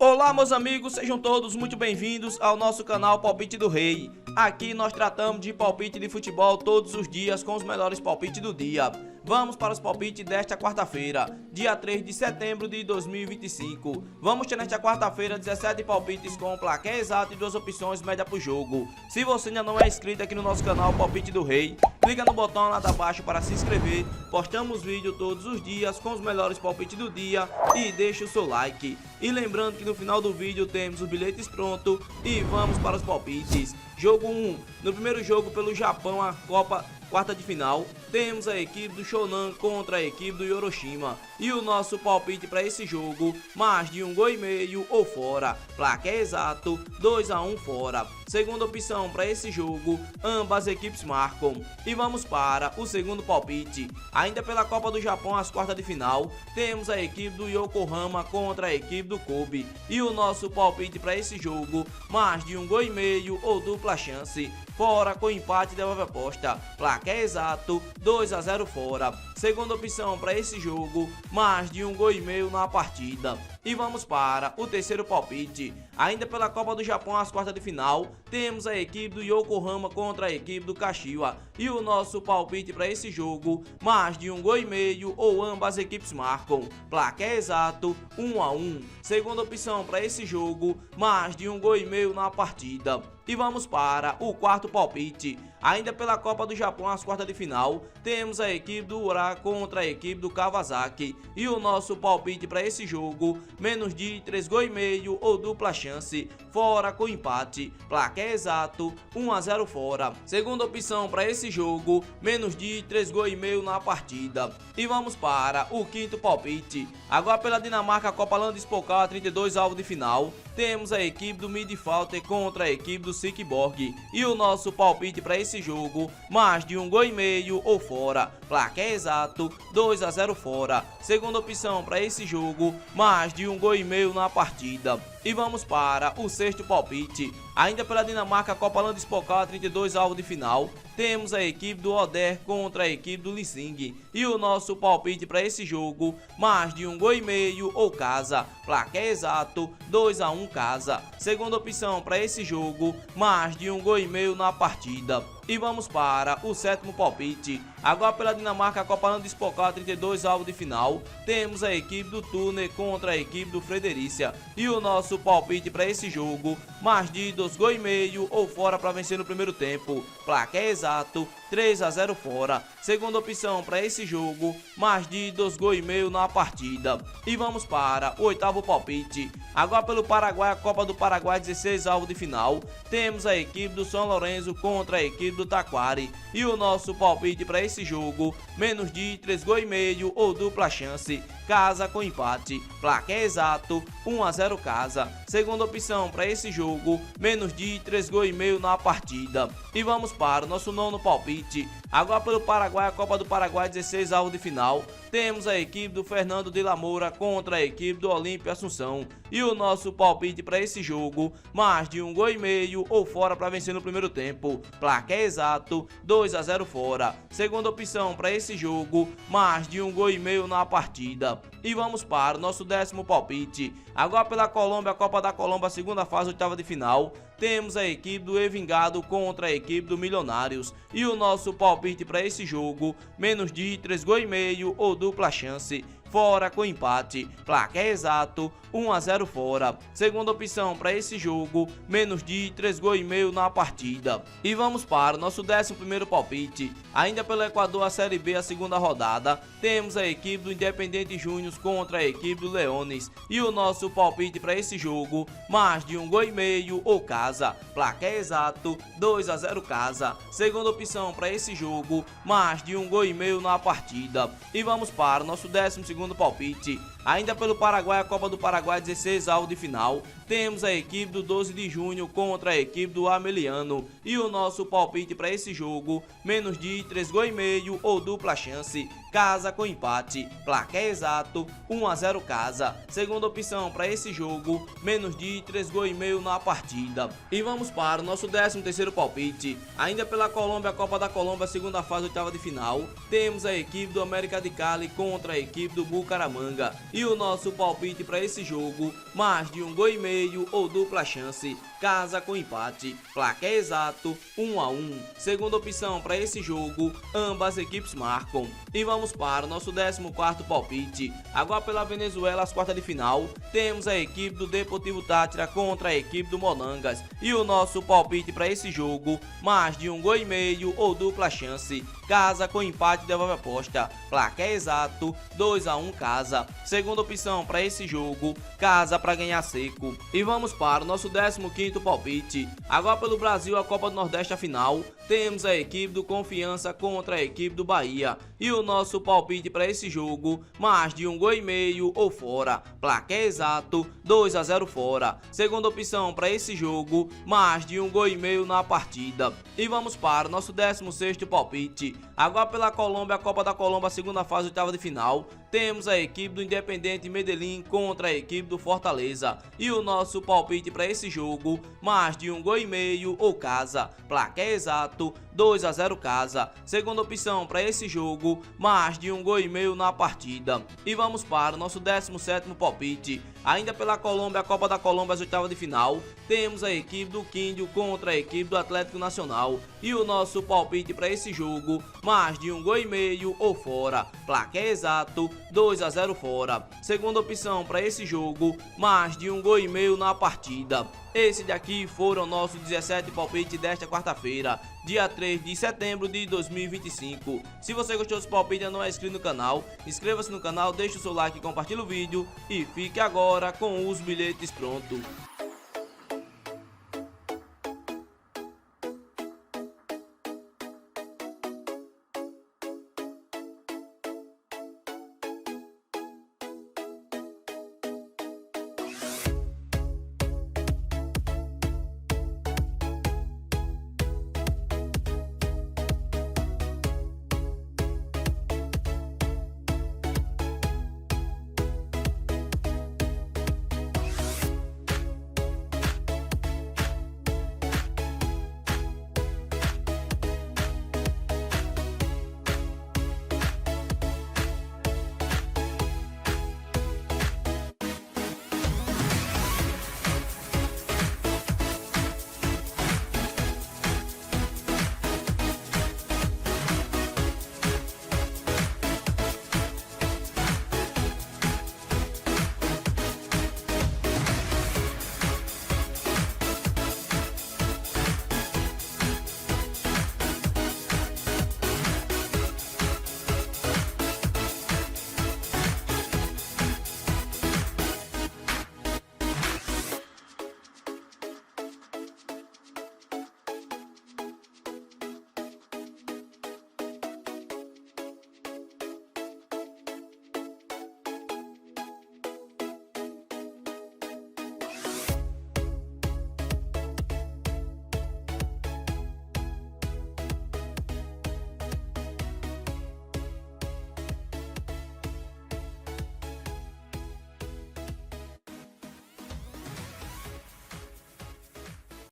Olá, meus amigos, sejam todos muito bem-vindos ao nosso canal Palpite do Rei. Aqui nós tratamos de palpite de futebol todos os dias com os melhores palpites do dia. Vamos para os palpites desta quarta-feira, dia 3 de setembro de 2025. Vamos ter nesta quarta-feira 17 palpites com o placar exato e 2 opções média para o jogo. Se você ainda não é inscrito aqui no nosso canal Palpite do Rei, clica no botão lá abaixo para se inscrever. Postamos vídeo todos os dias com os melhores palpites do dia e deixa o seu like. E lembrando que no final do vídeo temos os bilhetes prontos e vamos para os palpites. Jogo 1. No primeiro jogo pelo Japão, a Copa quarta de final, temos a equipe do Shonan contra a equipe do Hiroshima. E o nosso palpite para esse jogo, mais de 1,5 gol ou fora. Placar exato, 2-1 fora. Segunda opção para esse jogo, ambas equipes marcam. E vamos para o segundo palpite. Ainda pela Copa do Japão, às quartas de final, temos a equipe do Yokohama contra a equipe do Kobe. E o nosso palpite para esse jogo, mais de 1,5 gol ou dupla chance. Fora com empate devolve a aposta. Placar exato, 2-0 fora. Segunda opção para esse jogo, mais de 1,5 gol na partida. E vamos para o terceiro palpite. Ainda pela Copa do Japão, às quartas de final, temos a equipe do Yokohama contra a equipe do Kashiwa. E o nosso palpite para esse jogo, mais de 1,5 gol ou ambas equipes marcam. Placar exato, 1-1. Segunda opção para esse jogo, mais de 1,5 gol na partida. E vamos para o quarto palpite. Ainda pela Copa do Japão, às quartas de final, temos a equipe do Ura contra a equipe do Kawasaki. E o nosso palpite para esse jogo, menos de 3,5 gols ou dupla chance, fora com empate. Placar exato, 1-0 fora. Segunda opção para esse jogo, menos de 3,5 gols na partida. E vamos para o quinto palpite. Agora pela Dinamarca, Copa Land Pokal 32 alvo de final, temos a equipe do Midtjylland contra a equipe do Silkeborg. E o nosso palpite para esse jogo, mais de 1,5 gol ou fora. Placar exato, 2-0 fora. Segunda opção para esse jogo, mais de 1,5 gol na partida. E vamos para o sexto palpite. Ainda pela Dinamarca, Copa Land Pokal 32 alvo de final, temos a equipe do Oder contra a equipe do Lissing. E o nosso palpite para esse jogo, mais de 1,5 gol ou casa. Placar exato, 2-1 casa. Segunda opção para esse jogo, mais de 1,5 gol na partida. E vamos para o sétimo palpite. Agora pela Dinamarca, Copa Land Pokal 32 alvo de final, temos a equipe do Turner contra a equipe do Fredericia. E o nosso palpite para esse jogo, mais de 2,5 gol ou fora para vencer no primeiro tempo. Placar exato, 3-0 fora. Segunda opção para esse jogo, mais de 2,5 gols na partida. E vamos para o oitavo palpite. Agora pelo Paraguai, a Copa do Paraguai 16 alvo de final, temos a equipe do São Lourenço contra a equipe do Taquari. E o nosso palpite para esse jogo, menos de 3,5 gols ou dupla chance, casa com empate. Placar exato, 1-0 casa. Segunda opção para esse jogo, menos de 3,5 gols na partida. E vamos para o nosso nono palpite. Agora pelo Paraguai, a Copa do Paraguai 16 alvo de final, temos a equipe do Fernando de la Moura contra a equipe do Olímpia Assunção. E o nosso palpite para esse jogo, mais de 1,5 gol ou fora para vencer no primeiro tempo. Placar exato, 2-0 fora. Segunda opção para esse jogo, mais de 1,5 gol na partida. E vamos para o nosso décimo palpite. Agora pela Colômbia, a Copa da Colômbia, segunda fase, oitava de final, temos a equipe do Evingado contra a equipe do Milionários. E o nosso palpite para esse jogo, menos de 3,5 gol ou dupla chance, fora com empate. Placar exato, 1-0 fora. Segunda opção para esse jogo, menos de 3,5 gols na partida. E vamos para o nosso 11º palpite. Ainda pelo Equador, a Série B, a segunda rodada, temos a equipe do Independente Júnior contra a equipe do Leones. E o nosso palpite para esse jogo, mais de 1,5 gol ou casa. Placar exato, 2-0 casa. Segunda opção para esse jogo, mais de 1,5 gol na partida. E vamos para o nosso 12º palpite. Ainda pelo Paraguai, a Copa do Paraguai 16 alvo de final, temos a equipe do 12 de junho contra a equipe do Ameliano. E o nosso palpite para esse jogo, menos de 3,5 gol ou dupla chance, casa com empate. Placar exato, 1-0 casa. Segunda opção para esse jogo, menos de 3,5 gols na partida. E vamos para o nosso 13º palpite. Ainda pela Colômbia, a Copa da Colômbia, segunda fase, oitava de final, temos a equipe do América de Cali contra a equipe do Bucaramanga. E o nosso palpite para esse jogo, mais de 1,5 gols ou dupla chance, casa com empate, placar exato 1 a 1. Segunda opção para esse jogo, ambas equipes marcam. E vamos para o nosso 14º palpite. Agora pela Venezuela, as quartas de final, temos a equipe do Deportivo Táchira contra a equipe do Monangas. E o nosso palpite para esse jogo, mais de 1,5 gols ou dupla chance, casa com empate, devolve a aposta, placar exato 2 a 1 casa. Segunda opção para esse jogo, casa para ganhar seco. E vamos para o nosso 15º palpite. Agora pelo Brasil, a Copa do Nordeste, a final, temos a equipe do Confiança contra a equipe do Bahia. E o nosso palpite para esse jogo, mais de 1,5 gols ou fora, placar exato 2 a 0 fora. Segunda opção para esse jogo, mais de 1,5 gols na partida. E vamos para o nosso 16º palpite. Agora pela Colômbia, a Copa da Colômbia, segunda fase, oitava de final, temos a equipe do Independente Medellín contra a equipe do Fortaleza. E o nosso palpite para esse jogo, mais de 1,5 gols ou casa, placar exato 2 a 0 casa. Segunda opção para esse jogo, mais de 1,5 gols na partida. E vamos para o nosso 17º palpite. Ainda pela Colômbia, a Copa da Colômbia, as oitavas de final, temos a equipe do Quindio contra a equipe do Atlético Nacional. E o nosso palpite para esse jogo, mais de 1,5 gols ou fora, placar exato 2 a 0 fora. Segunda opção para esse jogo, mais de 1,5 gols na partida. Esses daqui foram nossos 17 palpites desta quarta-feira, dia 3 de setembro de 2025. Se você gostou desse palpite e não é inscrito no canal, inscreva-se no canal, deixe o seu like, compartilhe o vídeo e fique agora com os bilhetes prontos.